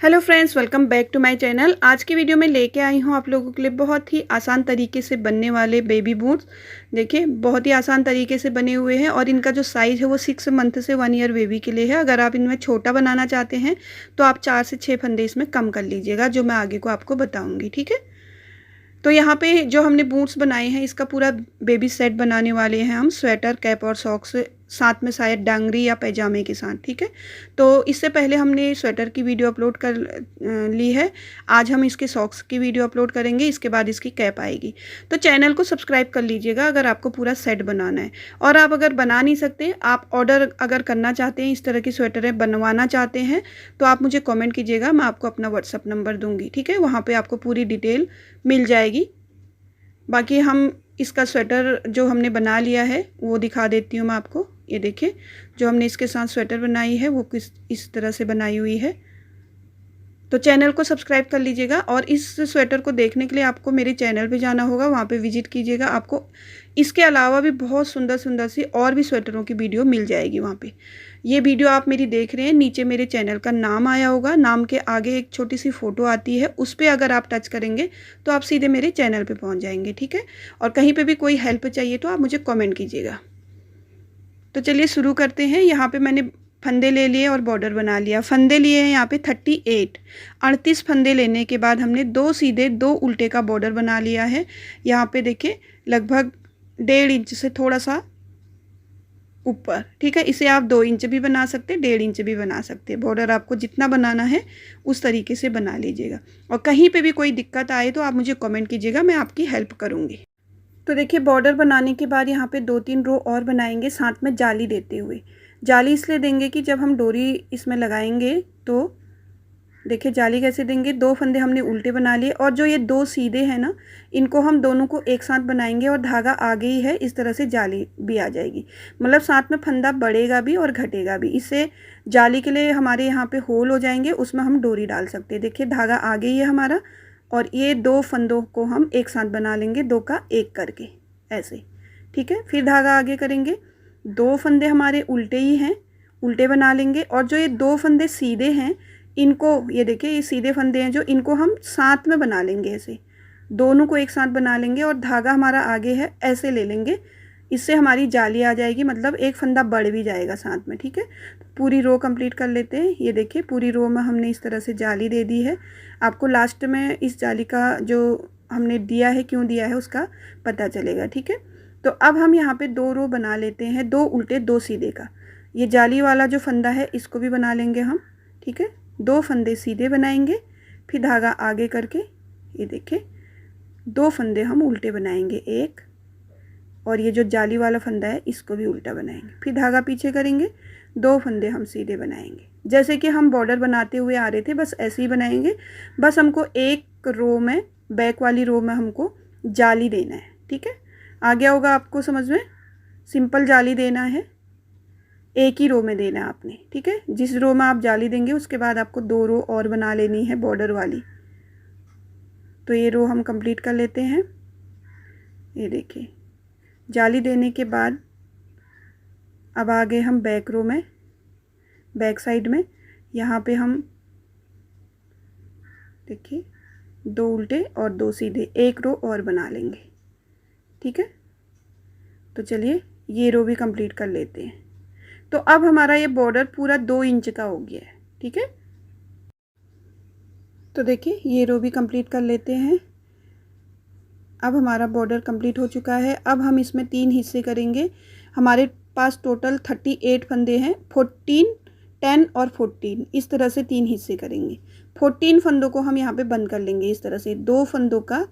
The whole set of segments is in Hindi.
Hello friends, welcome back to my channel. आज की वीडियो में लेके आई हूँ आप लोगों के लिए बहुत ही आसान तरीके से बनने वाले बेबी बूट्स। देखिए, बहुत ही आसान तरीके से बने हुए हैं और इनका जो साइज़ है वो 6 मंथ से 1 ईयर बेबी के लिए है। अगर आप इनमें छोटा बनाना चाहते हैं तो आप 4 से 6 फंदे इसमें कम कर लीजिएगा, जो मैं आगे को आपको बताऊँगी। ठीक है, तो यहाँ पे जो हमने बूट्स बनाए हैं इसका पूरा बेबी सेट बनाने वाले हैं हम, स्वेटर, कैप और सॉक्स, साथ में शायद डांगरी या पैजामे के साथ। ठीक है, तो इससे पहले हमने स्वेटर की वीडियो अपलोड कर ली है। आज हम इसके सॉक्स की वीडियो अपलोड करेंगे, इसके बाद इसकी कैप आएगी। तो चैनल को सब्सक्राइब कर लीजिएगा अगर आपको पूरा सेट बनाना है। और आप अगर बना नहीं सकते, आप ऑर्डर अगर करना चाहते हैं, इस तरह की स्वेटरें बनवाना चाहते हैं, तो आप मुझे कॉमेंट कीजिएगा, मैं आपको अपना व्हाट्सअप नंबर दूँगी। ठीक है, वहाँ पर आपको पूरी डिटेल मिल जाएगी। बाकी हम इसका स्वेटर जो हमने बना लिया है वो दिखा देती हूँ मैं आपको। ये देखिए, जो हमने इसके साथ स्वेटर बनाई है वो इस तरह से बनाई हुई है। तो चैनल को सब्सक्राइब कर लीजिएगा और इस स्वेटर को देखने के लिए आपको मेरे चैनल पे जाना होगा, वहाँ पे विजिट कीजिएगा। आपको इसके अलावा भी बहुत सुंदर सुंदर सी और भी स्वेटरों की वीडियो मिल जाएगी वहाँ पे। ये वीडियो आप मेरी देख रहे हैं, नीचे मेरे चैनल का नाम आया होगा, नाम के आगे एक छोटी सी फ़ोटो आती है, उस पर अगर आप टच करेंगे तो आप सीधे मेरे चैनल पर पहुँच जाएंगे। ठीक है, और कहीं पर भी कोई हेल्प चाहिए तो आप मुझे कॉमेंट कीजिएगा। तो चलिए शुरू करते हैं। यहाँ पे मैंने फंदे ले लिए और बॉर्डर बना लिया। फंदे लिए हैं यहाँ पे 38 फंदे लेने के बाद हमने 2 सीधे 2 उल्टे का बॉर्डर बना लिया है। यहाँ पे देखिए, लगभग 1.5 इंच से थोड़ा सा ऊपर। ठीक है, इसे आप 2 इंच भी बना सकते, 1.5 इंच भी बना सकते। बॉर्डर आपको जितना बनाना है उस तरीके से बना लीजिएगा। और कहीं पे भी कोई दिक्कत आए तो आप मुझे कमेंट कीजिएगा, मैं आपकी हेल्प करूँगी। तो देखिए, बॉर्डर बनाने के बाद यहाँ पे 2-3 रो और बनाएंगे साथ में जाली देते हुए। जाली इसलिए देंगे कि जब हम डोरी इसमें लगाएंगे तो देखिए जाली कैसे देंगे। 2 फंदे हमने उल्टे बना लिए और जो ये 2 सीधे हैं ना, इनको हम दोनों को एक साथ बनाएंगे और धागा आगे ही है, इस तरह से जाली भी आ जाएगी। मतलब साथ में फंदा बढ़ेगा भी और घटेगा भी। इससे जाली के लिए हमारे यहाँ पे होल हो जाएंगे, उसमें हम डोरी डाल सकते हैं। देखिए, धागा आगे ही है हमारा और ये 2 फंदों को हम एक साथ बना लेंगे, 2 का 1 करके ऐसे। ठीक है, फिर धागा आगे करेंगे। 2 फंदे हमारे उल्टे ही हैं, उल्टे बना लेंगे और जो ये 2 फंदे सीधे हैं, इनको ये देखिए, ये सीधे फंदे हैं जो, इनको हम साथ में बना लेंगे ऐसे। दोनों को एक साथ बना लेंगे और धागा हमारा आगे है, ऐसे ले लेंगे। इससे हमारी जाली आ जाएगी, मतलब एक फंदा बढ़ भी जाएगा साथ में। ठीक है, पूरी रो कंप्लीट कर लेते हैं। ये देखिए, पूरी रो में हमने इस तरह से जाली दे दी है। आपको लास्ट में इस जाली का जो हमने दिया है, क्यों दिया है, उसका पता चलेगा। ठीक है, तो अब हम यहाँ पे 2 रो बना लेते हैं, 2 उल्टे 2 सीधे का। ये जाली वाला जो फंदा है इसको भी बना लेंगे हम। ठीक है, 2 फंदे सीधे बनाएंगे, फिर धागा आगे करके ये देखिए 2 फंदे हम उल्टे बनाएंगे, 1, और ये जो जाली वाला फंदा है इसको भी उल्टा बनाएंगे। फिर धागा पीछे करेंगे, 2 फंदे हम सीधे बनाएंगे, जैसे कि हम बॉर्डर बनाते हुए आ रहे थे, बस ऐसे ही बनाएंगे। बस हमको एक रो में, बैक वाली रो में हमको जाली देना है। ठीक है, आ गया होगा आपको समझ में। सिंपल जाली देना है, एक ही रो में देना है आपने। ठीक है, जिस रो में आप जाली देंगे उसके बाद आपको 2 रो और बना लेनी है बॉर्डर वाली। तो ये रो हम कंप्लीट कर लेते हैं। ये देखिए, जाली देने के बाद अब आ गए हम बैक रो में, बैक साइड में। यहाँ पे हम देखिए 2 उल्टे और 2 सीधे, एक रो और बना लेंगे। ठीक है, तो चलिए ये रो भी कंप्लीट कर लेते हैं। तो अब हमारा ये बॉर्डर पूरा 2 इंच का हो गया है। ठीक है, तो देखिए ये रो भी कंप्लीट कर लेते हैं। अब हमारा बॉर्डर कंप्लीट हो चुका है। अब हम इसमें 3 हिस्से करेंगे। हमारे पास टोटल 38 फंदे हैं, 14, 10 और 14, इस तरह से 3 हिस्से करेंगे। 14 फंदों को हम यहाँ पे बंद कर लेंगे इस तरह से, 2 फंदों का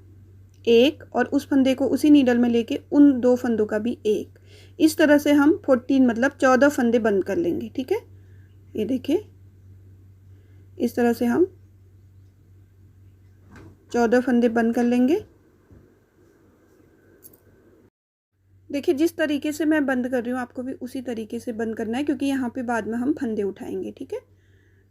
1 और उस फंदे को उसी नीडल में लेके उन 2 फंदों का भी 1। इस तरह से हम 14 मतलब 14 फंदे बंद कर लेंगे। ठीक है, ये देखिए इस तरह से हम 14 फंदे बंद कर लेंगे। देखिए, जिस तरीके से मैं बंद कर रही हूँ आपको भी उसी तरीके से बंद करना है, क्योंकि यहाँ पे बाद में हम फंदे उठाएंगे। ठीक है,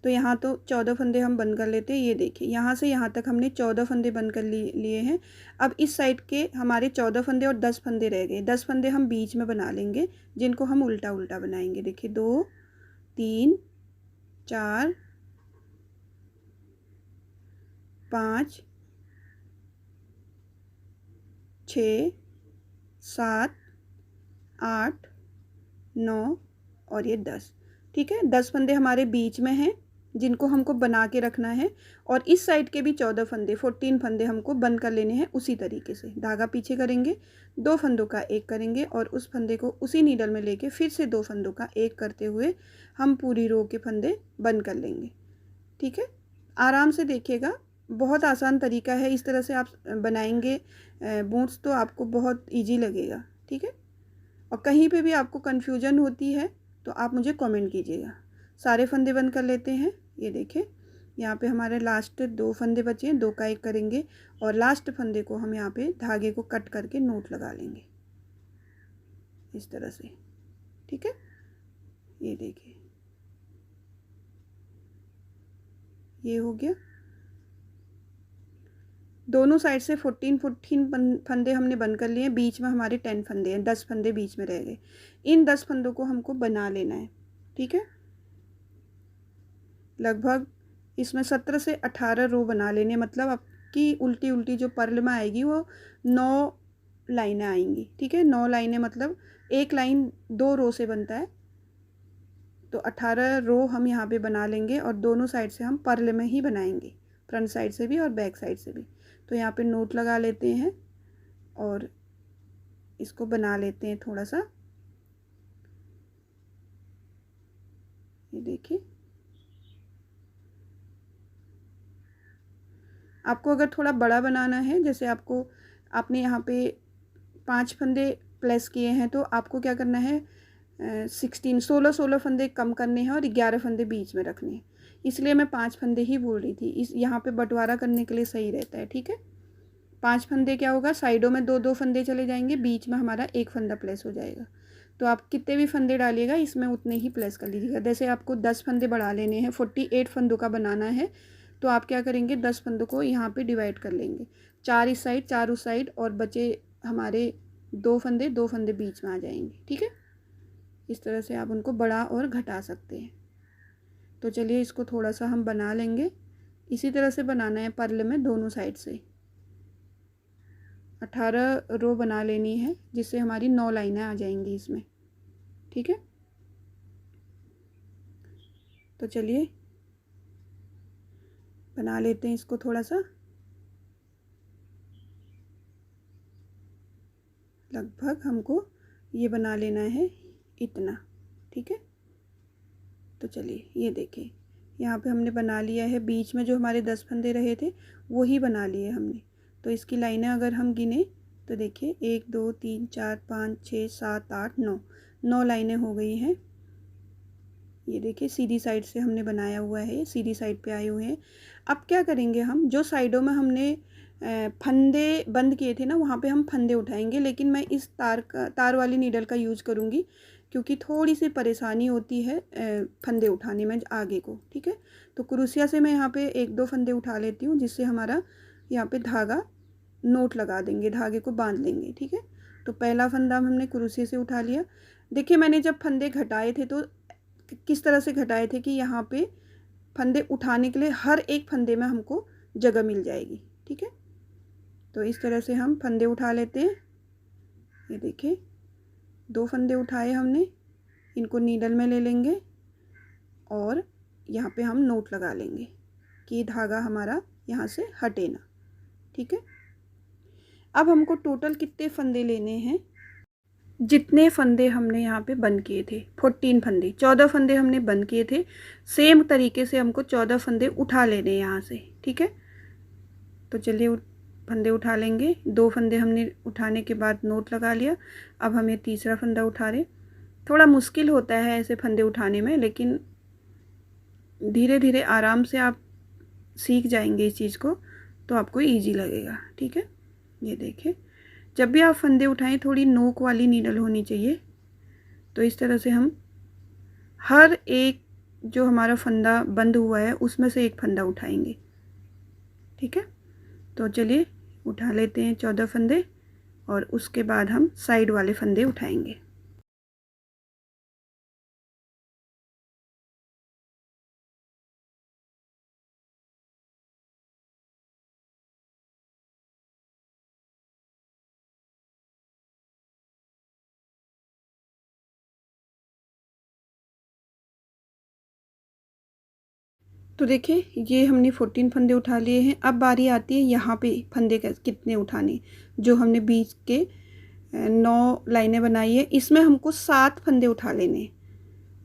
तो यहाँ तो 14 फंदे हम बंद कर लेते हैं। ये देखिए, यहाँ से यहाँ तक हमने 14 फंदे बंद कर लिए हैं। अब इस साइड के हमारे 14 फंदे और 10 फंदे रह गए। 10 फंदे हम बीच में बना लेंगे, जिनको हम उल्टा उल्टा बनाएंगे। देखिए 2, 3, 4, 5 6 7 8 9 और ये 10। ठीक है, 10 फंदे हमारे बीच में हैं जिनको हमको बना के रखना है, और इस साइड के भी 14 फंदे 14 फंदे हमको बंद कर लेने हैं उसी तरीके से। धागा पीछे करेंगे, 2 फंदों का एक करेंगे और उस फंदे को उसी नीडल में लेके फिर से 2 फंदों का एक करते हुए हम पूरी रो के फंदे बंद कर लेंगे। ठीक है, आराम से देखिएगा, बहुत आसान तरीका है। इस तरह से आप बनाएंगे बूट्स तो आपको बहुत ईजी लगेगा। ठीक है, और कहीं पे भी आपको कन्फ्यूजन होती है तो आप मुझे कमेंट कीजिएगा। सारे फंदे बंद कर लेते हैं। ये देखिए, यहाँ पे हमारे लास्ट 2 फंदे बचे हैं, 2 का एक करेंगे और लास्ट फंदे को हम यहाँ पे धागे को कट करके नोट लगा लेंगे इस तरह से। ठीक है, ये देखिए, ये हो गया। दोनों साइड से 14 फंदे हमने बंद कर लिए। बीच में हमारे 10 फंदे हैं, 10 फंदे बीच में रह गए। इन 10 फंदों को हमको बना लेना है। ठीक है, लगभग इसमें 17 से 18 रो बना लेने, मतलब आपकी उल्टी उल्टी जो पर्ल में आएगी वो 9 लाइनें आएंगी। ठीक है, 9 लाइनें मतलब एक लाइन 2 रो से बनता है, तो 18 रो हम यहाँ पे बना लेंगे और दोनों साइड से हम पर्ल में ही बनाएंगे, फ्रंट साइड से भी और बैक साइड से भी। तो यहाँ पे नोट लगा लेते हैं और इसको बना लेते हैं थोड़ा सा। ये देखिए, आपको अगर थोड़ा बड़ा बनाना है, जैसे आपने यहाँ पे 5 फंदे प्लेस किए हैं तो आपको क्या करना है, 16 फंदे कम करने हैं और 11 फंदे बीच में रखने हैं। इसलिए मैं 5 फंदे ही बोल रही थी, इस यहाँ पे बंटवारा करने के लिए सही रहता है। ठीक है, 5 फंदे क्या होगा, साइडों में 2-2 फंदे चले जाएंगे, बीच में हमारा 1 फंदा प्लेस हो जाएगा। तो आप कितने भी फंदे डालिएगा इसमें उतने ही प्लेस कर लीजिएगा। जैसे आपको 10 फंदे बढ़ा लेने हैं, 48 फंदों का बनाना है, तो आप क्या करेंगे, 10 फंदों को यहाँ पे डिवाइड कर लेंगे, 4 इस साइड 4 उस साइड, और बचे हमारे 2 फंदे बीच में आ जाएंगे। ठीक है, इस तरह से आप उनको बढ़ा और घटा सकते हैं। तो चलिए इसको थोड़ा सा हम बना लेंगे। इसी तरह से बनाना है पर्ल में दोनों साइड से। 18 रो बना लेनी है जिससे हमारी 9 लाइनें आ जाएंगी इसमें। ठीक है, तो चलिए बना लेते हैं इसको थोड़ा सा, लगभग हमको ये बना लेना है इतना। ठीक है, तो चलिए ये देखिए, यहाँ पे हमने बना लिया है। बीच में जो हमारे 10 फंदे रहे थे वो ही बना लिए हमने। तो इसकी लाइनें अगर हम गिने तो देखिए 1 2 3 4 5 6 7 8 9, 9 लाइनें हो गई हैं। ये देखिए, सीधी साइड से हमने बनाया हुआ है, सीधी साइड पे आए हुए हैं। अब क्या करेंगे, हम जो साइडों में हमने फंदे बंद किए थे ना, वहाँ पे हम फंदे उठाएंगे, लेकिन मैं इस तार वाली नीडल का यूज़ करूँगी क्योंकि थोड़ी सी परेशानी होती है फंदे उठाने में आगे को। ठीक है, तो क्रोशिया से मैं यहाँ पे 1-2 फंदे उठा लेती हूँ, जिससे हमारा यहाँ पे धागा नोट लगा देंगे, धागे को बांध लेंगे। ठीक है, तो पहला फंदा हमने क्रोशिया से उठा लिया। देखिए, मैंने जब फंदे घटाए थे तो किस तरह से घटाए थे कि यहाँ पे फंदे उठाने के लिए हर एक फंदे में हमको जगह मिल जाएगी। ठीक है, तो इस तरह से हम फंदे उठा लेते हैं। ये देखिए, 2 फंदे उठाए हमने, इनको नीडल में ले लेंगे और यहाँ पे हम नोट लगा लेंगे कि धागा हमारा यहाँ से हटे ना। ठीक है, अब हमको टोटल कितने फंदे लेने हैं, जितने फंदे हमने यहाँ पे बंद किए थे 14 फंदे, 14 फंदे हमने बंद किए थे, सेम तरीके से हमको 14 फंदे उठा लेने यहाँ से। ठीक है, तो चलिए फंदे उठा लेंगे। 2 फंदे हमने उठाने के बाद नोट लगा लिया। अब हम ये तीसरा फंदा उठा रहे। थोड़ा मुश्किल होता है ऐसे फंदे उठाने में, लेकिन धीरे धीरे आराम से आप सीख जाएंगे इस चीज़ को, तो आपको ईजी लगेगा। ठीक है, ये देखिए, जब भी आप फंदे उठाएं थोड़ी नोक वाली नीडल होनी चाहिए। तो इस तरह से हम हर एक जो हमारा फंदा बंद हुआ है उसमें से एक फंदा उठाएंगे। ठीक है, तो चलिए उठा लेते हैं 14 फंदे और उसके बाद हम साइड वाले फंदे उठाएंगे। तो देखिए ये हमने 14 फंदे उठा लिए हैं। अब बारी आती है यहाँ पे फंदे कितने उठाने। जो हमने बीच के 9 लाइनें बनाई है, इसमें हमको 7 फंदे उठा लेने।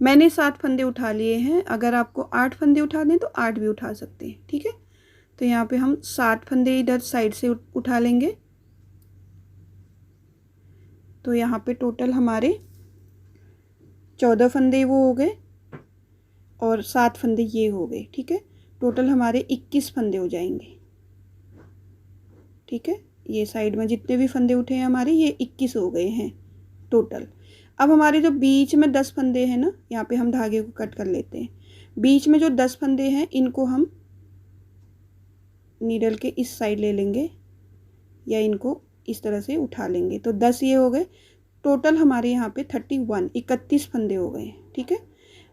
मैंने 7 फंदे उठा लिए हैं। अगर आपको 8 फंदे उठाने तो 8 भी उठा सकते हैं, ठीक है। तो यहाँ पे हम 7 फंदे इधर साइड से उठा लेंगे। तो यहाँ पे टोटल हमारे 14 फंदे वो हो गए और 7 फंदे ये हो गए, ठीक है। टोटल हमारे 21 फंदे हो जाएंगे, ठीक है। ये साइड में जितने भी फंदे उठे हैं हमारे, ये 21 हो गए हैं टोटल। अब हमारे जो बीच में 10 फंदे हैं ना, यहाँ पे हम धागे को कट कर लेते हैं। बीच में जो 10 फंदे हैं इनको हम नीडल के इस साइड ले लेंगे या इनको इस तरह से उठा लेंगे। तो 10 ये हो गए। टोटल हमारे यहाँ पे 31 फंदे हो गए, ठीक है।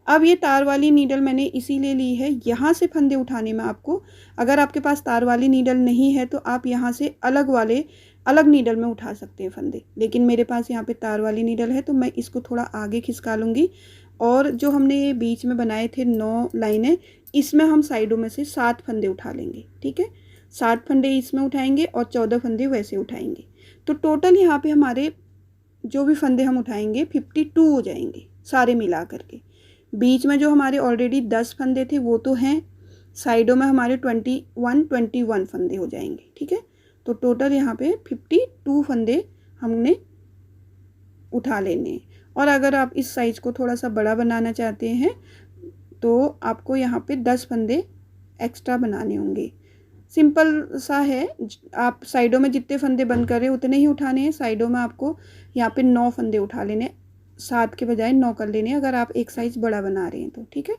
अब ये तार वाली नीडल मैंने इसीलिए ली है, यहाँ से फंदे उठाने में आपको, अगर आपके पास तार वाली नीडल नहीं है तो आप यहाँ से अलग नीडल में उठा सकते हैं फंदे। लेकिन मेरे पास यहाँ पे तार वाली नीडल है तो मैं इसको थोड़ा आगे खिसका लूँगी। और जो हमने ये बीच में बनाए थे 9 लाइनें, इसमें हम साइडों में से 7 फंदे उठा लेंगे, ठीक है। 7 फंदे इसमें उठाएंगे और 14 फंदे वैसे उठाएंगे। तो टोटल यहाँ पे हमारे जो भी फंदे हम उठाएंगे 52 हो जाएंगे सारे मिला करके। बीच में जो हमारे ऑलरेडी 10 फंदे थे वो तो हैं, साइडों में हमारे 21 फंदे हो जाएंगे, ठीक है। तो टोटल यहाँ पे 52 फंदे हमने उठा लेने हैं। और अगर आप इस साइज़ को थोड़ा सा बड़ा बनाना चाहते हैं तो आपको यहाँ पे 10 फंदे एक्स्ट्रा बनाने होंगे। सिंपल सा है, आप साइडों में जितने फंदे बंद कर रहे हैं उतने ही उठाने हैं। साइडों में आपको यहाँ पे 9 फंदे उठा लेने, 7 के बजाय 9 कर लेने अगर आप एक साइज़ बड़ा बना रहे हैं तो, ठीक है।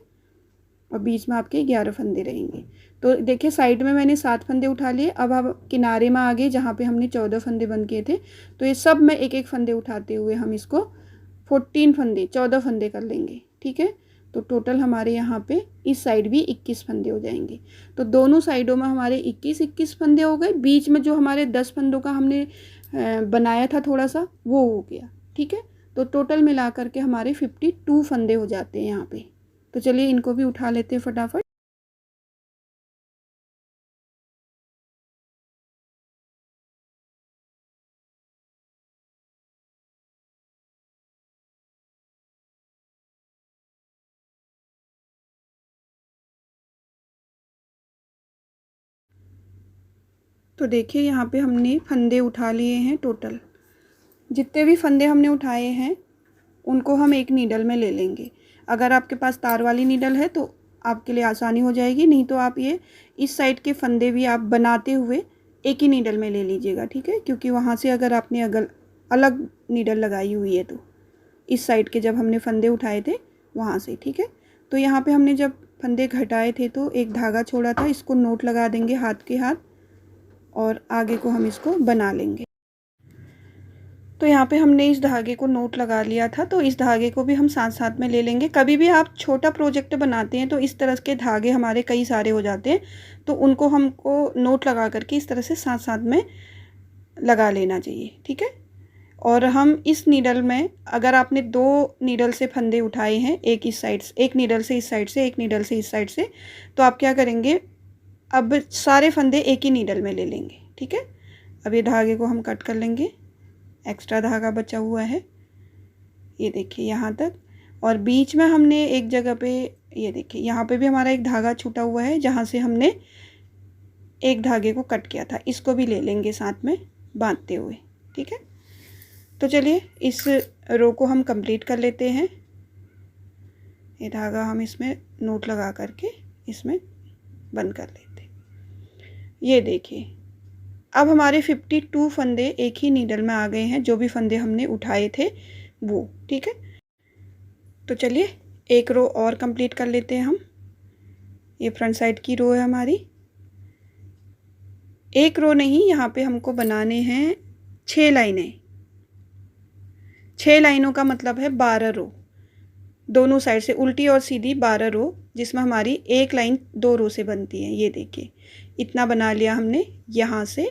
और बीच में आपके 11 फंदे रहेंगे। तो देखिए साइड में मैंने 7 फंदे उठा लिए। अब आप किनारे में आ गए जहाँ पे हमने 14 फंदे बंद किए थे। तो ये सब में एक फंदे उठाते हुए हम इसको 14 फंदे कर लेंगे, ठीक है। तो टोटल हमारे यहाँ पे इस साइड भी 21 फंदे हो जाएंगे। तो दोनों साइडों में हमारे 21 फंदे हो गए। बीच में जो हमारे 10 फंदों का हमने बनाया था थोड़ा सा, वो हो गया, ठीक है। तो टोटल मिला करके हमारे 52 फंदे हो जाते हैं यहाँ पे। तो चलिए इनको भी उठा लेते हैं फटाफट। तो देखिए यहाँ पे हमने फंदे उठा लिए हैं। टोटल जितने भी फंदे हमने उठाए हैं उनको हम एक नीडल में ले लेंगे। अगर आपके पास तार वाली नीडल है तो आपके लिए आसानी हो जाएगी, नहीं तो आप ये इस साइड के फंदे भी आप बनाते हुए एक ही नीडल में ले लीजिएगा, ठीक है। क्योंकि वहाँ से अगर आपने अलग नीडल लगाई हुई है तो इस साइड के जब हमने फंदे उठाए थे वहाँ से, ठीक है। तो यहाँ पे हमने जब फंदे घटाए थे तो एक धागा छोड़ा था, इसको नोट लगा देंगे हाथ के हाथ और आगे को हम इसको बना लेंगे। तो यहाँ पे हमने इस धागे को नोट लगा लिया था, तो इस धागे को भी हम साथ साथ में ले लेंगे। कभी भी आप छोटा प्रोजेक्ट बनाते हैं तो इस तरह के धागे हमारे कई सारे हो जाते हैं, तो उनको हमको नोट लगा करके इस तरह से साथ साथ में लगा लेना चाहिए, ठीक है। और हम इस नीडल में, अगर आपने 2 नीडल से फंदे उठाए हैं, एक इस साइड से, एक नीडल से इस साइड से, एक नीडल से इस साइड से, तो आप क्या करेंगे, अब सारे फंदे एक ही नीडल में ले लेंगे, ठीक है। अब ये धागे को हम कट कर लेंगे, एक्स्ट्रा धागा बचा हुआ है, ये देखिए यहाँ तक। और बीच में हमने एक जगह पे, ये देखिए यहाँ पे भी हमारा एक धागा छूटा हुआ है जहाँ से हमने एक धागे को कट किया था, इसको भी ले लेंगे साथ में बांधते हुए, ठीक है। तो चलिए इस रो को हम कंप्लीट कर लेते हैं। ये धागा हम इसमें नोट लगा करके इसमें बंद कर लेते हैं। ये देखिए अब हमारे 52 फंदे एक ही नीडल में आ गए हैं, जो भी फंदे हमने उठाए थे वो, ठीक है। तो चलिए एक रो और कंप्लीट कर लेते हैं हम। ये फ्रंट साइड की रो है हमारी। एक रो नहीं, यहाँ पे हमको बनाने हैं 6 लाइनें। 6 लाइनों का मतलब है 12 रो, दोनों साइड से उल्टी और सीधी 12 रो, जिसमें हमारी एक लाइन 2 रो से बनती है। ये देखिए इतना बना लिया हमने यहाँ से,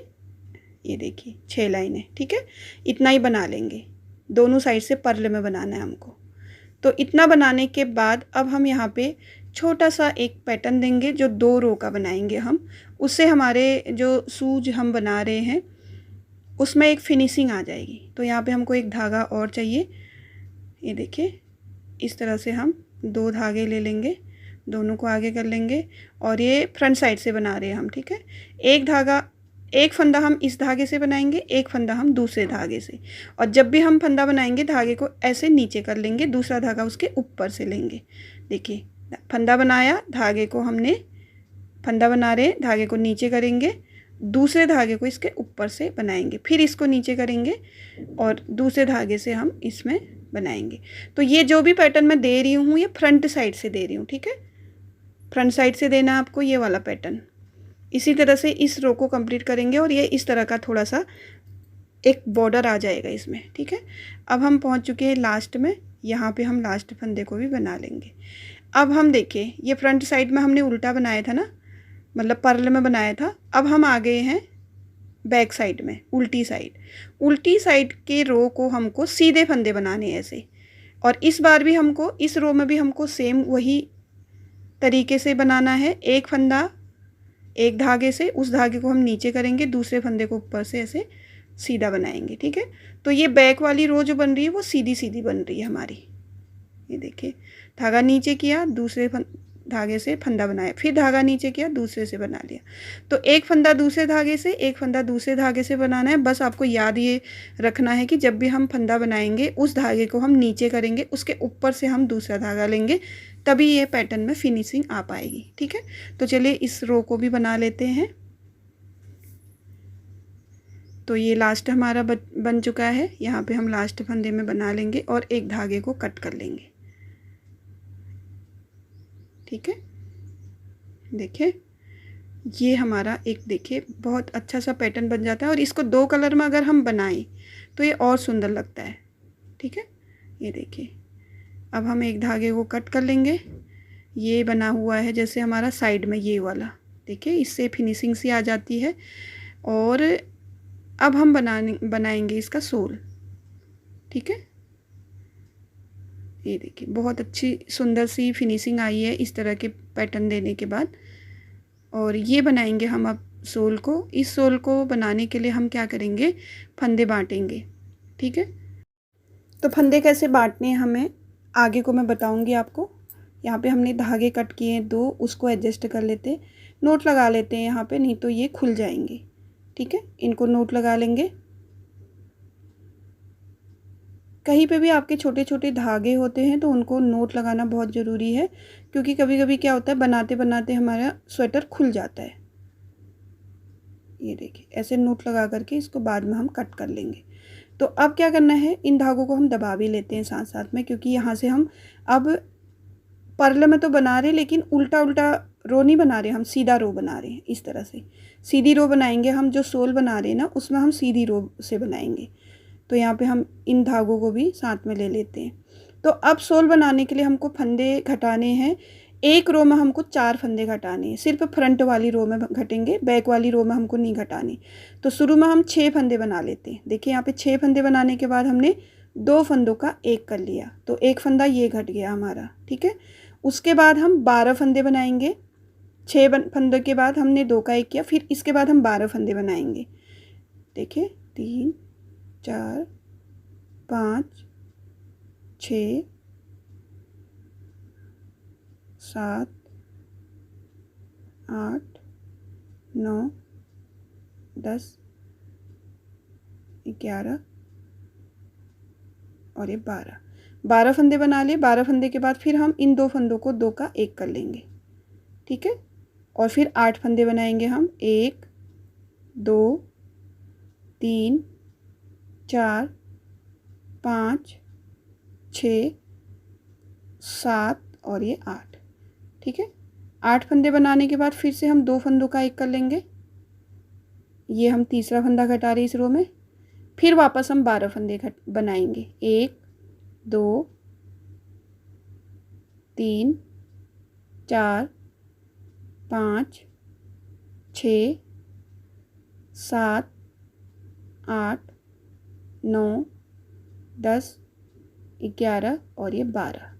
ये देखिए 6 लाइनें, ठीक है। इतना ही बना लेंगे, दोनों साइड से पर्ल में बनाना है हमको। तो इतना बनाने के बाद अब हम यहाँ पे छोटा सा एक पैटर्न देंगे जो 2 रो का बनाएंगे हम। उससे हमारे जो शूज हम बना रहे हैं उसमें एक फिनिशिंग आ जाएगी। तो यहाँ पे हमको एक धागा और चाहिए। ये देखिए इस तरह से हम 2 धागे ले लेंगे, दोनों को आगे कर लेंगे और ये फ्रंट साइड से बना रहे हैं हम, ठीक है। एक फंदा हम इस धागे से बनाएंगे, एक फंदा हम दूसरे धागे से। और जब भी हम फंदा बनाएंगे धागे को ऐसे नीचे कर लेंगे, दूसरा धागा उसके ऊपर से लेंगे। देखिए फंदा बनाया, धागे को हमने फंदा बना रहे, धागे को नीचे करेंगे, दूसरे धागे को इसके ऊपर से बनाएंगे, फिर इसको नीचे करेंगे और दूसरे धागे से हम इसमें बनाएंगे। तो ये जो भी पैटर्न मैं दे रही हूँ ये फ्रंट साइड से दे रही हूँ, ठीक है। फ्रंट साइड से देना है आपको ये वाला पैटर्न। इसी तरह से इस रो को कंप्लीट करेंगे और ये इस तरह का थोड़ा सा एक बॉर्डर आ जाएगा इसमें, ठीक है। अब हम पहुँच चुके हैं लास्ट में, यहाँ पे हम लास्ट फंदे को भी बना लेंगे। अब हम देखिए ये फ्रंट साइड में हमने उल्टा बनाया था ना, मतलब पर्ल में बनाया था। अब हम आ गए हैं बैक साइड में, उल्टी साइड के रो को हमको सीधे फंदे बनाने हैं ऐसे। और इस बार भी हमको इस रो में भी हमको सेम वही तरीके से बनाना है। एक फंदा एक धागे से, उस धागे को हम नीचे करेंगे, दूसरे फंदे को ऊपर से ऐसे सीधा बनाएंगे, ठीक है। तो ये बैक वाली रो जो बन रही है वो सीधी सीधी बन रही है हमारी। ये देखिए धागा नीचे किया, दूसरे धागे से फंदा बनाया, फिर धागा नीचे किया, दूसरे से बना लिया। तो एक फंदा दूसरे धागे से, एक फंदा दूसरे धागे से बनाना है। बस आपको याद ये रखना है कि जब भी हम फंदा बनाएंगे उस धागे को हम नीचे करेंगे, उसके ऊपर से हम दूसरा धागा लेंगे, तभी ये पैटर्न में फिनिशिंग आ पाएगी, ठीक है। तो चलिए इस रो को भी बना लेते हैं। तो ये लास्ट हमारा बन चुका है। यहाँ पे हम लास्ट फंदे में बना लेंगे और एक धागे को कट कर लेंगे, ठीक है। देखिए ये हमारा एक देखिए बहुत अच्छा सा पैटर्न बन जाता है। और इसको 2 कलर में अगर हम बनाएं तो ये और सुंदर लगता है, ठीक है। ये देखिए अब हम एक धागे को कट कर लेंगे। ये बना हुआ है जैसे हमारा साइड में ये वाला, देखिए इससे फिनिशिंग सी आ जाती है। और अब हम बनाएंगे इसका सोल, ठीक है। ये देखिए बहुत अच्छी सुंदर सी फिनिशिंग आई है इस तरह के पैटर्न देने के बाद। और ये बनाएंगे हम अब सोल को। इस सोल को बनाने के लिए हम क्या करेंगे, फंदे बांटेंगे, ठीक है। तो फंदे कैसे बांटने हैं हमें आगे को मैं बताऊंगी आपको। यहाँ पे हमने धागे कट किए हैं 2, उसको एडजस्ट कर लेते हैं, नोट लगा लेते हैं यहाँ पे, नहीं तो ये खुल जाएंगे, ठीक है। इनको नोट लगा लेंगे। कहीं पे भी आपके छोटे छोटे धागे होते हैं तो उनको नोट लगाना बहुत ज़रूरी है, क्योंकि कभी कभी क्या होता है बनाते बनाते हमारा स्वेटर खुल जाता है। ये देखिए ऐसे नोट लगा करके इसको बाद में हम कट कर लेंगे। तो अब क्या करना है, इन धागों को हम दबा भी लेते हैं साथ साथ में, क्योंकि यहाँ से हम अब पर्ल में तो बना रहे लेकिन उल्टा उल्टा रो नहीं बना रहे, हम सीधा रो बना रहे हैं। इस तरह से सीधी रो बनाएंगे हम, जो सोल बना रहे हैं ना उसमें हम सीधी रो से बनाएंगे। तो यहाँ पे हम इन धागों को भी साथ में ले लेते हैं। तो अब सोल बनाने के लिए हमको फंदे घटाने हैं। एक रो में हमको 4 फंदे घटाने हैं, सिर्फ फ्रंट वाली रो में घटेंगे, बैक वाली रो में हमको नहीं घटाने। तो शुरू में हम 6 फंदे बना लेते हैं। देखिए यहाँ पे 6 फंदे बनाने के बाद हमने 2 फंदों का एक कर लिया, तो एक फंदा ये घट गया हमारा, ठीक है। उसके बाद हम 12 फंदे बनाएंगे। 6 फंदों के बाद हमने 2 का एक किया, फिर इसके बाद हम 12 फंदे बनाएंगे। देखिए 3 4 5 6 7 8 9 10 11 और ये 12 फंदे बना लिए। 12 फंदे के बाद फिर हम इन 2 फंदों को 2 का एक कर लेंगे, ठीक है। और फिर 8 फंदे बनाएंगे हम, 1 2 3 4 5 6 7 और ये 8, ठीक है। 8 फंदे बनाने के बाद फिर से हम 2 फंदों का एक कर लेंगे। ये हम तीसरा फंदा घटा रहे इस रो में। फिर वापस हम 12 फंदे बनाएंगे, 1 2 3 4 5 6 7 8 9 10 11 और ये 12।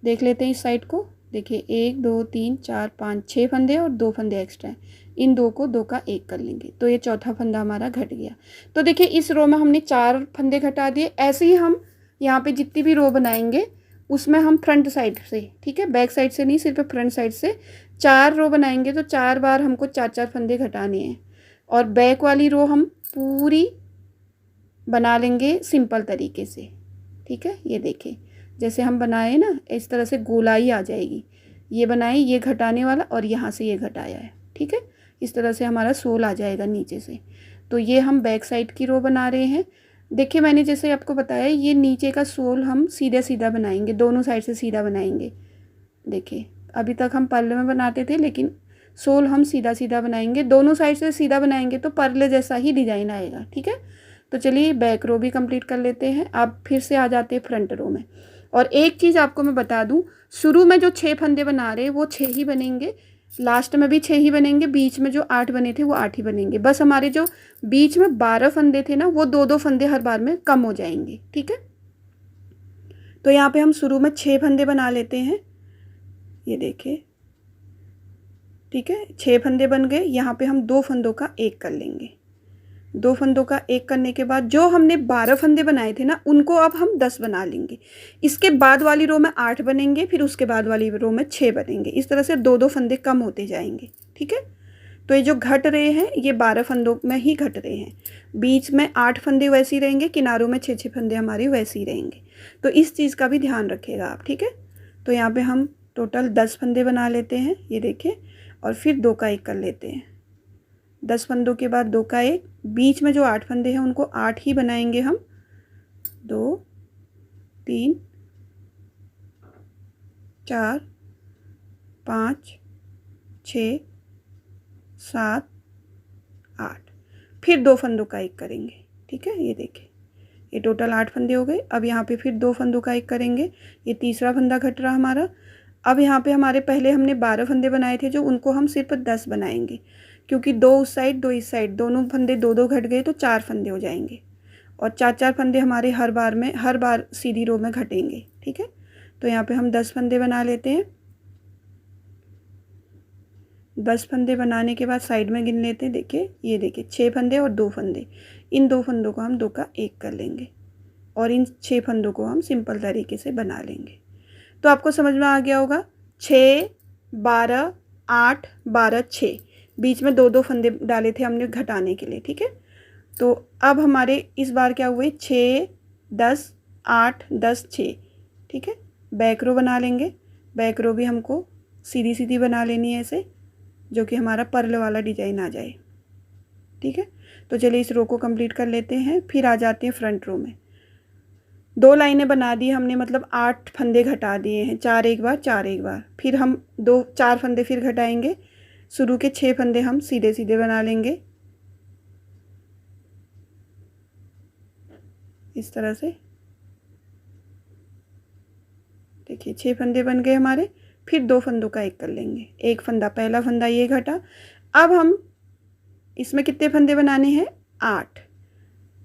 देख लेते हैं इस साइड को, देखिए 1 2 3 4 5 6 फंदे और 2 फंदे एक्स्ट्रा हैं, इन 2 को 2 का 1 कर लेंगे तो ये चौथा फंदा हमारा घट गया। तो देखिए इस रो में हमने 4 फंदे घटा दिए। ऐसे ही हम यहाँ पे जितनी भी रो बनाएंगे उसमें हम फ्रंट साइड से, ठीक है, बैक साइड से नहीं, सिर्फ फ्रंट साइड से 4 रो बनाएंगे तो 4 बार हमको 4 फंदे घटाने हैं। और बैक वाली रो हम पूरी बना लेंगे सिंपल तरीके से, ठीक है। ये देखिए जैसे हम बनाए ना, इस तरह से गोलाई आ जाएगी। ये बनाए, ये घटाने वाला और यहाँ से ये घटाया है, ठीक है। इस तरह से हमारा सोल आ जाएगा नीचे से। तो ये हम बैक साइड की रो बना रहे हैं। देखिए मैंने जैसे आपको बताया, ये नीचे का सोल हम सीधा सीधा बनाएंगे, दोनों साइड से सीधा बनाएंगे। देखिए अभी तक हम पर्ल में बनाते थे, लेकिन सोल हम सीधा सीधा बनाएंगे, दोनों साइड से सीधा बनाएंगे तो पर्ल जैसा ही डिजाइन आएगा, ठीक है। तो चलिए बैक रो भी कंप्लीट कर लेते हैं। अब फिर से आ जाते हैं फ्रंट रो में। और एक चीज़ आपको मैं बता दूं, शुरू में जो 6 फंदे बना रहे हैं वो 6 ही बनेंगे, लास्ट में भी 6 ही बनेंगे, बीच में जो 8 बने थे वो 8 ही बनेंगे। बस हमारे जो बीच में 12 फंदे थे ना, वो 2-2 फंदे हर बार में कम हो जाएंगे, ठीक है। तो यहाँ पे हम शुरू में 6 फंदे बना लेते हैं। ये देखिए, ठीक है, 6 फंदे बन गए। यहाँ पे हम 2 फंदों का 1 कर लेंगे। 2 फंदों का 1 करने के बाद जो हमने 12 फंदे बनाए थे ना, उनको अब हम 10 बना लेंगे। इसके बाद वाली रो में 8 बनेंगे, फिर उसके बाद वाली रो में 6 बनेंगे। इस तरह से 2-2 फंदे कम होते जाएंगे, ठीक है। तो ये जो घट रहे हैं ये 12 फंदों में ही घट रहे हैं। बीच में 8 फंदे वैसे ही रहेंगे, किनारों में 6-6 फंदे हमारे वैसे ही रहेंगे। तो इस चीज़ का भी ध्यान रखिएगा आप, ठीक है। तो यहाँ पे हम टोटल 10 फंदे बना लेते हैं, ये देखिए, और फिर 2 का 1 कर लेते हैं। 10 फंदों के बाद 2 का 1, बीच में जो 8 फंदे हैं उनको 8 ही बनाएंगे हम। 2 3 4 5 6 7 8, फिर 2 फंदों का 1 करेंगे, ठीक है। ये देखिए ये टोटल 8 फंदे हो गए। अब यहाँ पे फिर 2 फंदों का 1 करेंगे, ये तीसरा फंदा घट रहा हमारा। अब यहाँ पे हमारे पहले हमने 12 फंदे बनाए थे, जो उनको हम सिर्फ 10 बनाएंगे, क्योंकि 2 उस साइड 2 इस साइड, दोनों फंदे 2-2 घट गए तो 4 फंदे हो जाएंगे। और 4-4 फंदे हमारे हर बार सीधी रो में घटेंगे, ठीक है। तो यहाँ पे हम 10 फंदे बना लेते हैं। 10 फंदे बनाने के बाद साइड में गिन लेते हैं। देखिए ये देखिए 6 फंदे और 2 फंदे, इन 2 फंदों को हम 2 का 1 कर लेंगे और इन 6 फंदों को हम सिंपल तरीके से बना लेंगे। तो आपको समझ में आ गया होगा। 6 12 8 12 6, बीच में 2-2 फंदे डाले थे हमने घटाने के लिए, ठीक है। तो अब हमारे इस बार क्या हुए, 6 10 8 10 6, ठीक है। बैक रो बना लेंगे। बैक रो भी हमको सीधी सीधी बना लेनी है ऐसे, जो कि हमारा पर्ल वाला डिजाइन आ जाए, ठीक है। तो चलिए इस रो को कंप्लीट कर लेते हैं। फिर आ जाते हैं फ्रंट रो में। 2 लाइनें बना दी हमने, मतलब 8 फंदे घटा दिए हैं, 4 एक बार 4 एक बार। फिर हम 4 फंदे फिर घटाएंगे। शुरू के 6 फंदे हम सीधे सीधे बना लेंगे इस तरह से। देखिए 6 फंदे बन गए हमारे। फिर 2 फंदों का 1 कर लेंगे। एक फंदा, पहला फंदा ये घटा। अब हम इसमें कितने फंदे बनाने हैं, 8।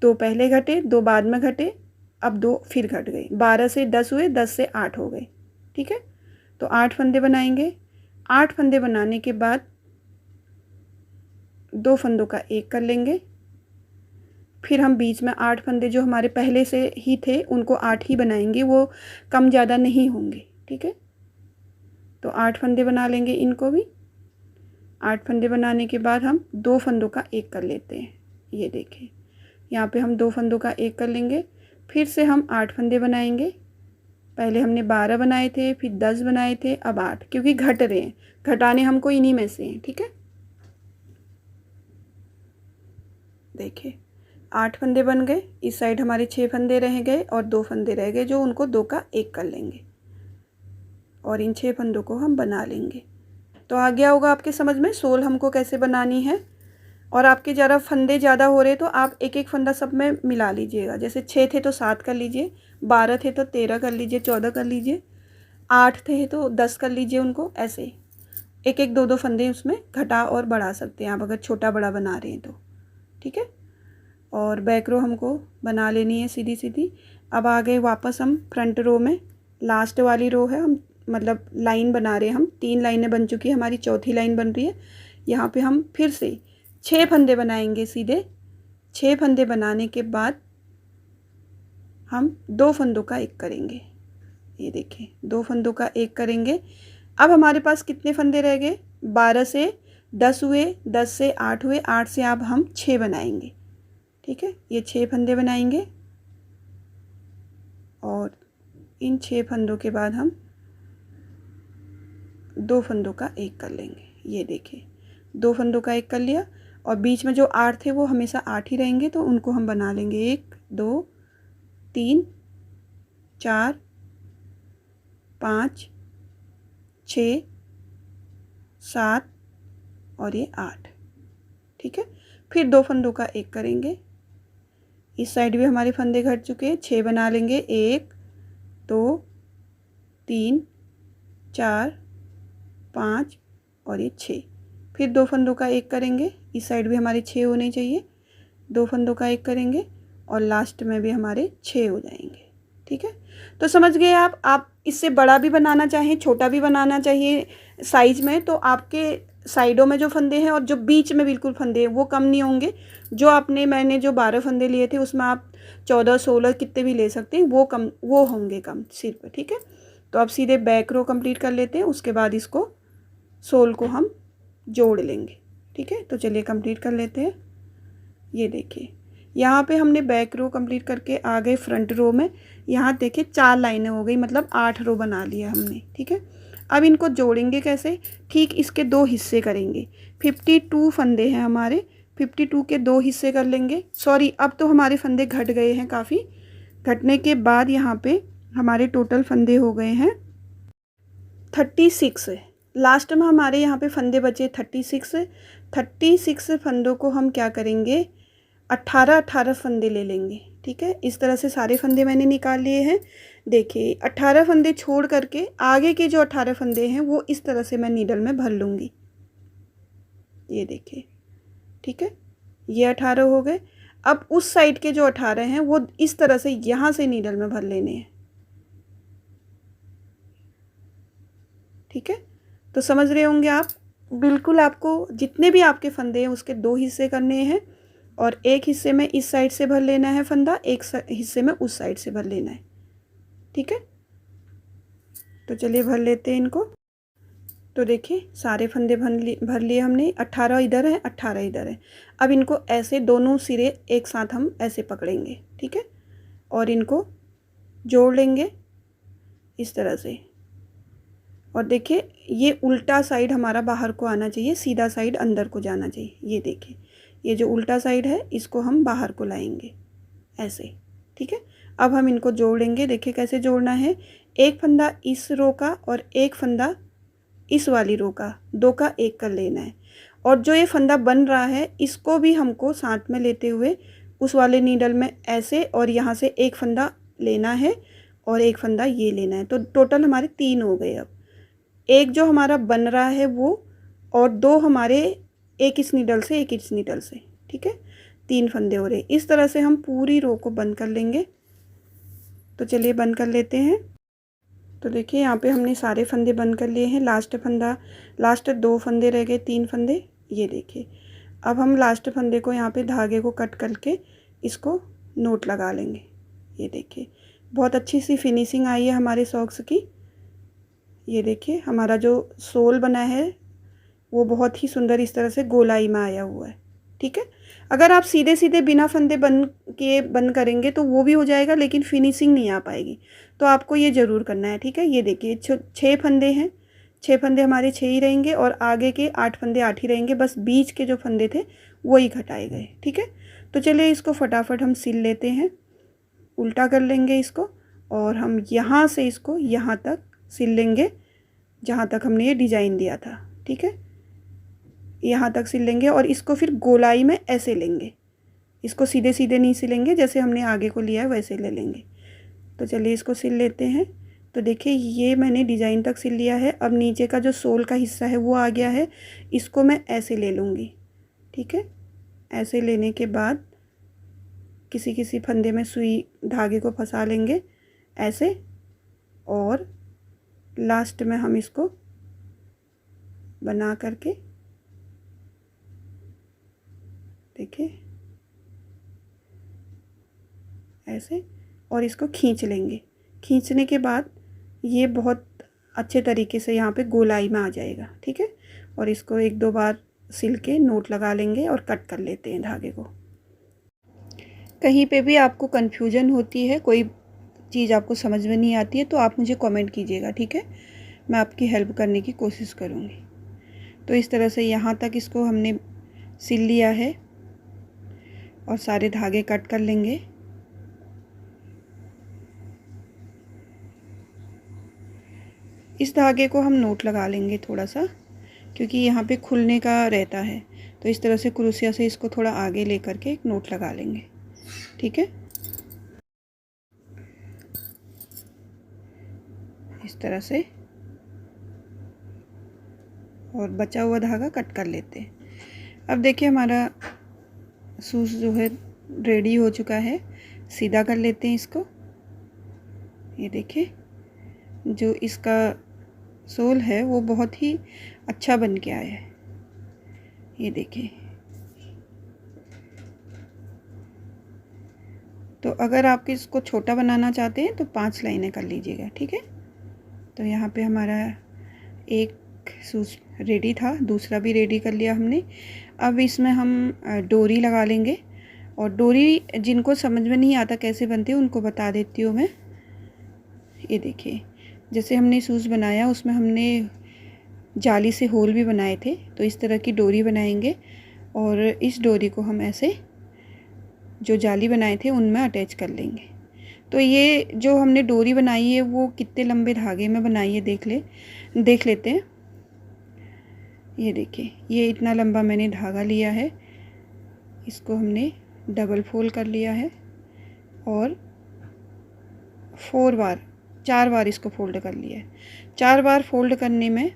2 पहले घटे, 2 बाद में घटे, अब 2 फिर घट गए। 12 से 10 हुए, 10 से 8 हो गए, ठीक है। तो 8 फंदे बनाएंगे। 8 फंदे बनाने के बाद 2 फंदों का 1 कर लेंगे। फिर हम बीच में 8 फंदे जो हमारे पहले से ही थे उनको 8 ही बनाएंगे, वो कम ज़्यादा नहीं होंगे, ठीक है। तो 8 फंदे बना लेंगे इनको भी। 8 फंदे बनाने के बाद हम 2 फंदों का 1 कर लेते हैं। ये देखिए यहाँ पे हम 2 फंदों का 1 कर लेंगे। फिर से हम 8 फंदे बनाएंगे। पहले हमने 12 बनाए थे, फिर 10 बनाए थे, अब 8, क्योंकि घट रहे हैं, घटाने हमको इन्हीं में से हैं, ठीक है। देखिए 8 फंदे बन गए। इस साइड हमारे 6 फंदे रह गए और 2 फंदे रह गए, जो उनको 2 का 1 कर लेंगे और इन 6 फंदों को हम बना लेंगे। तो आ गया होगा आपके समझ में सोल हमको कैसे बनानी है। और आपके ज़रा फंदे ज़्यादा हो रहे तो आप एक एक फंदा सब में मिला लीजिएगा। जैसे 6 थे तो 7 कर लीजिए, 12 थे तो 13 कर लीजिए, 14 कर लीजिए, 8 थे तो 10 कर लीजिए। उनको ऐसे एक एक 2-2 फंदे उसमें घटा और बढ़ा सकते हैं आप, अगर छोटा बड़ा बना रहे हैं तो, ठीक है। और बैक रो हमको बना लेनी है सीधी सीधी। अब आ गए वापस हम फ्रंट रो में। लास्ट वाली रो है, हम मतलब लाइन बना रहे हैं हम। 3 लाइनें बन चुकी है, हमारी चौथी लाइन बन रही है। यहाँ पे हम फिर से 6 फंदे बनाएंगे सीधे। 6 फंदे बनाने के बाद हम 2 फंदों का एक करेंगे। ये देखिए 2 फंदों का एक करेंगे। अब हमारे पास कितने फंदे रह गए? 12 से 10 हुए, 10 से 8 हुए, 8 से अब हम 6 बनाएंगे। ठीक है, ये 6 फंदे बनाएंगे और इन 6 फंदों के बाद हम 2 फंदों का एक कर लेंगे। ये देखिए 2 फंदों का एक कर लिया और बीच में जो 8 थे वो हमेशा 8 ही रहेंगे, तो उनको हम बना लेंगे 1 2 3 4 5 6 7 और ये 8। ठीक है, फिर 2 फंदों का एक करेंगे। इस साइड भी हमारे फंदे घट चुके हैं, 6 बना लेंगे। 1 2 3 4 5 और ये 6। फिर 2 फंदों का एक करेंगे। इस साइड भी हमारे 6 होने चाहिए। 2 फंदों का एक करेंगे और लास्ट में भी हमारे 6 हो जाएंगे। ठीक है, तो समझ गए आप इससे बड़ा भी बनाना चाहें, छोटा भी बनाना चाहिए साइज में, तो आपके साइडों में जो फंदे हैं और जो बीच में बिल्कुल फंदे हैं वो कम नहीं होंगे। जो मैंने जो 12 फंदे लिए थे उसमें आप 14-16 कितने भी ले सकते हैं, वो होंगे कम सिर पे। ठीक है, तो अब सीधे बैक रो कंप्लीट कर लेते हैं, उसके बाद इसको सोल को हम जोड़ लेंगे। ठीक है, तो चलिए कंप्लीट कर लेते हैं। ये देखिए यहाँ पे हमने बैक रो कंप्लीट करके आ गए फ्रंट रो में। यहाँ देखिए 4 लाइनें हो गई, मतलब 8 रो बना लिया हमने। ठीक है, अब इनको जोड़ेंगे कैसे? ठीक इसके 2 हिस्से करेंगे। 52 फंदे हैं हमारे, 52 के 2 हिस्से कर लेंगे। सॉरी, अब तो हमारे फंदे घट गए हैं काफ़ी। घटने के बाद यहाँ पे हमारे टोटल फंदे हो गए हैं 36। लास्ट में हमारे यहाँ पे फंदे बचे 36। 36 फंदों को हम क्या करेंगे? 18 फंदे ले लेंगे। ठीक है, इस तरह से सारे फंदे मैंने निकाल लिए हैं। देखिए 18 फंदे छोड़ करके आगे के जो 18 फंदे हैं वो इस तरह से मैं नीडल में भर लूँगी। ये देखिए, ठीक है, ये 18 हो गए। अब उस साइड के जो 18 हैं वो इस तरह से यहाँ से नीडल में भर लेने हैं। ठीक है, तो समझ रहे होंगे आप। बिल्कुल आपको जितने भी आपके फंदे हैं उसके 2 हिस्से करने हैं और एक हिस्से में इस साइड से भर लेना है फंदा, एक हिस्से में उस साइड से भर लेना है। ठीक है, तो चलिए भर लेते हैं इनको। तो देखिए सारे फंदे भर लिए हमने। 18 इधर है, 18 इधर है। अब इनको ऐसे दोनों सिरे एक साथ हम ऐसे पकड़ेंगे। ठीक है, और इनको जोड़ लेंगे इस तरह से। और देखिए ये उल्टा साइड हमारा बाहर को आना चाहिए, सीधा साइड अंदर को जाना चाहिए। ये देखिए ये जो उल्टा साइड है इसको हम बाहर को लाएंगे ऐसे। ठीक है, अब हम इनको जोड़ेंगे। देखिए कैसे जोड़ना है। एक फंदा इस रो का और एक फंदा इस वाली रो का, 2 का एक कर लेना है। और जो ये फंदा बन रहा है इसको भी हमको साथ में लेते हुए उस वाले नीडल में ऐसे, और यहाँ से एक फंदा लेना है और एक फंदा ये लेना है। तो टोटल हमारे 3 हो गए। अब एक जो हमारा बन रहा है वो, और 2 हमारे एक इस नीडल से एक इस नीडल से। ठीक है, 3 फंदे हो रहे। इस तरह से हम पूरी रो को बंद कर लेंगे। तो चलिए बंद कर लेते हैं। तो देखिए यहाँ पे हमने सारे फंदे बंद कर लिए हैं। लास्ट 2 फंदे रह गए, 3 फंदे। ये देखिए अब हम लास्ट फंदे को यहाँ पे धागे को कट करके इसको नोट लगा लेंगे। ये देखिए बहुत अच्छी सी फिनिशिंग आई है हमारे सॉक्स की। ये देखिए हमारा जो सोल बना है वो बहुत ही सुंदर इस तरह से गोलाई में आया हुआ है। ठीक है, अगर आप सीधे सीधे बिना फंदे बंद करेंगे तो वो भी हो जाएगा, लेकिन फिनिशिंग नहीं आ पाएगी। तो आपको ये ज़रूर करना है। ठीक है, ये देखिए 6 फंदे हैं, 6 फंदे हमारे 6 ही रहेंगे और आगे के 8 फंदे 8 ही रहेंगे। बस बीच के जो फंदे थे वही घटाए गए। ठीक है, तो चलिए इसको फटाफट हम सिल लेते हैं। उल्टा कर लेंगे इसको और हम यहाँ से इसको यहाँ तक सिल लेंगे जहाँ तक हमने ये डिज़ाइन दिया था। ठीक है, यहाँ तक सिल लेंगे और इसको फिर गोलाई में ऐसे लेंगे। इसको सीधे सीधे नहीं सिलेंगे, जैसे हमने आगे को लिया है वैसे ले लेंगे। तो चलिए इसको सिल लेते हैं। तो देखिए ये मैंने डिज़ाइन तक सिल लिया है। अब नीचे का जो सोल का हिस्सा है वो आ गया है, इसको मैं ऐसे ले लूँगी। ठीक है, ऐसे लेने के बाद किसी किसी फंदे में सुई धागे को फंसा लेंगे ऐसे, और लास्ट में हम इसको बना करके देखिए ऐसे, और इसको खींच लेंगे। खींचने के बाद ये बहुत अच्छे तरीके से यहाँ पे गोलाई में आ जाएगा, ठीक है। और इसको 1-2 बार सिल के नोट लगा लेंगे और कट कर लेते हैं धागे को। कहीं पे भी आपको कन्फ्यूजन होती है, कोई चीज़ आपको समझ में नहीं आती है, तो आप मुझे कमेंट कीजिएगा, ठीक है। मैं आपकी हेल्प करने की कोशिश करूँगी। तो इस तरह से यहाँ तक इसको हमने सिल लिया है और सारे धागे कट कर लेंगे। इस धागे को हम नोट लगा लेंगे थोड़ा सा, क्योंकि यहाँ पे खुलने का रहता है। तो इस तरह से क्रोशिया से इसको थोड़ा आगे लेकर के एक नोट लगा लेंगे, ठीक है। इस तरह से, और बचा हुआ धागा कट कर लेते हैं। अब देखिए हमारा शूज़ जो है रेडी हो चुका है। सीधा कर लेते हैं इसको। ये देखिए जो इसका सोल है वो बहुत ही अच्छा बन के आया है। ये देखिए, तो अगर आप इसको छोटा बनाना चाहते हैं तो 5 लाइनें कर लीजिएगा, ठीक है। तो यहाँ पे हमारा एक शूज़ रेडी था, दूसरा भी रेडी कर लिया हमने। अब इसमें हम डोरी लगा लेंगे, और डोरी जिनको समझ में नहीं आता कैसे बनती है उनको बता देती हूँ मैं। ये देखिए, जैसे हमने शूज़ बनाया उसमें हमने जाली से होल भी बनाए थे, तो इस तरह की डोरी बनाएंगे और इस डोरी को हम ऐसे जो जाली बनाए थे उनमें अटैच कर लेंगे। तो ये जो हमने डोरी बनाई है वो कितने लंबे धागे में बनाई है देख लेते हैं। ये देखिए, ये इतना लंबा मैंने धागा लिया है, इसको हमने डबल फोल्ड कर लिया है और 4 बार इसको फोल्ड कर लिया है। 4 बार फोल्ड करने में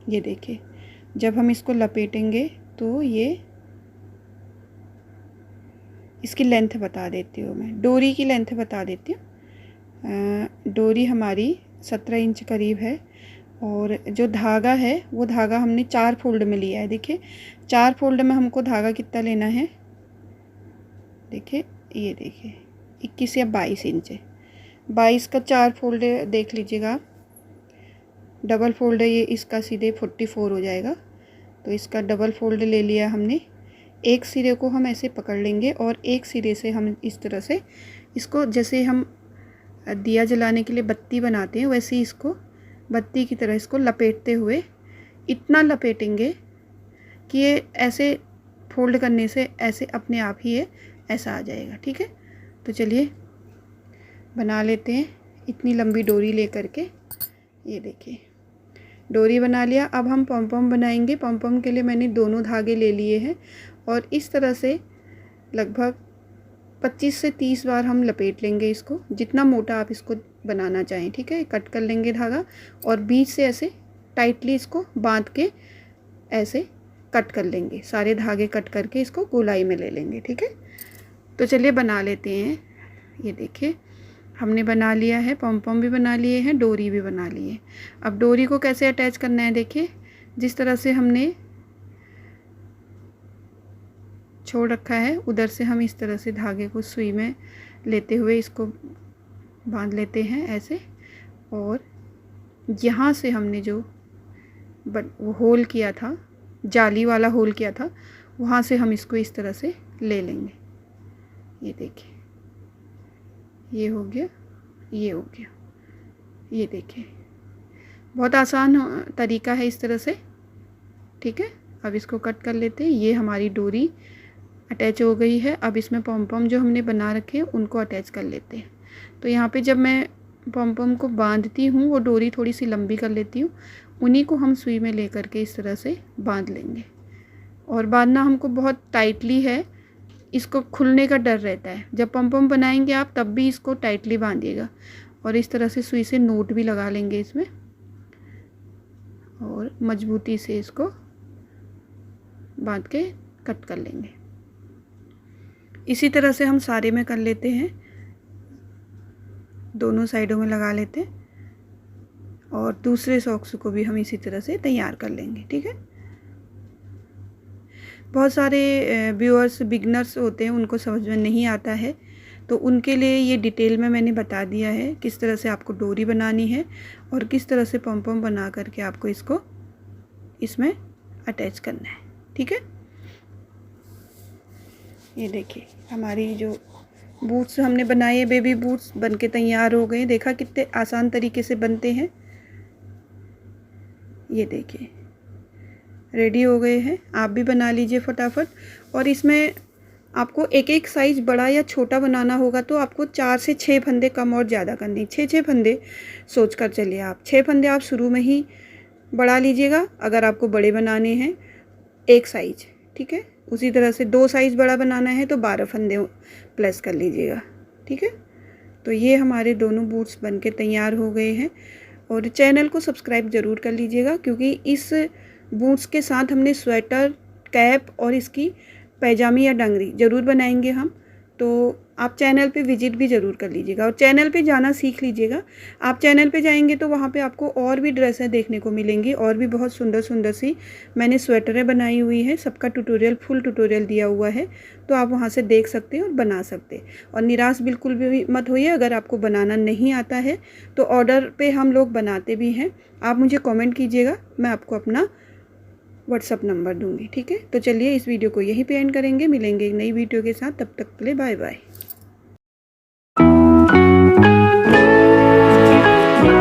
ये देखिए जब हम इसको लपेटेंगे तो ये इसकी लेंथ बता देती हूँ मैं, डोरी की लेंथ बता देती हूँ। डोरी हमारी 17 इंच करीब है, और जो धागा है वो धागा हमने 4 फोल्ड में लिया है। देखिए 4 फोल्ड में हमको धागा कितना लेना है, देखिए ये देखिए 21 या 22 इंच है। 22 का 4 फोल्ड देख लीजिएगा, डबल फोल्ड है ये, इसका सीधे 44 हो जाएगा। तो इसका डबल फोल्ड ले लिया हमने। एक सिरे को हम ऐसे पकड़ लेंगे और एक सिरे से हम इस तरह से इसको, जैसे हम दिया जलाने के लिए बत्ती बनाते हैं वैसे ही इसको बत्ती की तरह इसको लपेटते हुए इतना लपेटेंगे कि ये ऐसे फोल्ड करने से ऐसे अपने आप ही ये ऐसा आ जाएगा, ठीक है। तो चलिए बना लेते हैं इतनी लंबी डोरी ले करके। ये देखिए डोरी बना लिया। अब हम पॉम बनाएंगे। पॉम के लिए मैंने दोनों धागे ले लिए हैं और इस तरह से लगभग 25 से 30 बार हम लपेट लेंगे इसको, जितना मोटा आप इसको बनाना चाहें, ठीक है। कट कर लेंगे धागा और बीच से ऐसे टाइटली इसको बांध के ऐसे कट कर लेंगे। सारे धागे कट करके इसको गोलाई में ले लेंगे, ठीक है। तो चलिए बना लेते हैं। ये देखिए हमने बना लिया है, पॉम भी बना लिए हैं, डोरी भी बना ली है। अब डोरी को कैसे अटैच करना है, देखिए जिस तरह से हमने छोड़ रखा है उधर से हम इस तरह से धागे को सुई में लेते हुए इसको बांध लेते हैं ऐसे, और यहाँ से हमने जो वो होल किया था, जाली वाला होल किया था, वहाँ से हम इसको इस तरह से ले लेंगे। ये देखिए ये हो गया, ये हो गया। ये देखिए बहुत आसान तरीका है इस तरह से, ठीक है। अब इसको कट कर लेते हैं। ये हमारी डोरी अटैच हो गई है। अब इसमें पॉम जो हमने बना रखे हैं उनको अटैच कर लेते हैं। तो यहाँ पे जब मैं पॉम को बांधती हूँ वो डोरी थोड़ी सी लंबी कर लेती हूँ, उन्हीं को हम सुई में ले करके इस तरह से बांध लेंगे। और बांधना हमको बहुत टाइटली है, इसको खुलने का डर रहता है। जब पॉम बनाएंगे आप तब भी इसको टाइटली बांधिएगा, और इस तरह से सुई से नोट भी लगा लेंगे इसमें और मजबूती से इसको बांध के कट कर लेंगे। इसी तरह से हम सारे में कर लेते हैं, दोनों साइडों में लगा लेते हैं। और दूसरे सॉक्स को भी हम इसी तरह से तैयार कर लेंगे। ठीक है, बहुत सारे व्यूअर्स बिगनर्स होते हैं, उनको समझ में नहीं आता है, तो उनके लिए ये डिटेल में मैंने बता दिया है किस तरह से आपको डोरी बनानी है और किस तरह से पम पम बना करके आपको इसको इसमें अटैच करना है। ठीक है, ये देखिए हमारी जो बूट्स हमने बनाए, बेबी बूट्स बनके तैयार हो गए। देखा कितने आसान तरीके से बनते हैं। ये देखिए रेडी हो गए हैं, आप भी बना लीजिए फटाफट। और इसमें आपको एक एक साइज़ बड़ा या छोटा बनाना होगा तो आपको 4 से 6 फंदे कम और ज़्यादा करने, 6 फंदे सोच कर चलिए आप। 6 फंदे आप शुरू में ही बढ़ा लीजिएगा अगर आपको बड़े बनाने हैं, एक साइज। ठीक है, उसी तरह से 2 साइज़ बड़ा बनाना है तो 12 फंदे प्लस कर लीजिएगा। ठीक है, तो ये हमारे दोनों बूट्स बनके तैयार हो गए हैं। और चैनल को सब्सक्राइब ज़रूर कर लीजिएगा क्योंकि इस बूट्स के साथ हमने स्वेटर, कैप और इसकी पैजामी या डंगरी ज़रूर बनाएंगे हम, तो आप चैनल पे विजिट भी ज़रूर कर लीजिएगा और चैनल पे जाना सीख लीजिएगा। आप चैनल पे जाएंगे तो वहाँ पे आपको और भी ड्रेसें देखने को मिलेंगी और भी बहुत सुंदर सुंदर सी मैंने स्वेटरें बनाई हुई है, सबका ट्यूटोरियल, फुल ट्यूटोरियल दिया हुआ है, तो आप वहाँ से देख सकते हैं और बना सकते हैं। और निराश बिल्कुल भी मत होइए, अगर आपको बनाना नहीं आता है तो ऑर्डर पे हम लोग बनाते भी हैं। आप मुझे कॉमेंट कीजिएगा, मैं आपको अपना व्हाट्सअप नंबर दूंगी। ठीक है, तो चलिए इस वीडियो को यहीं पे एंड करेंगे, मिलेंगे एक नई वीडियो के साथ, तब तक के लिए बाय बाय।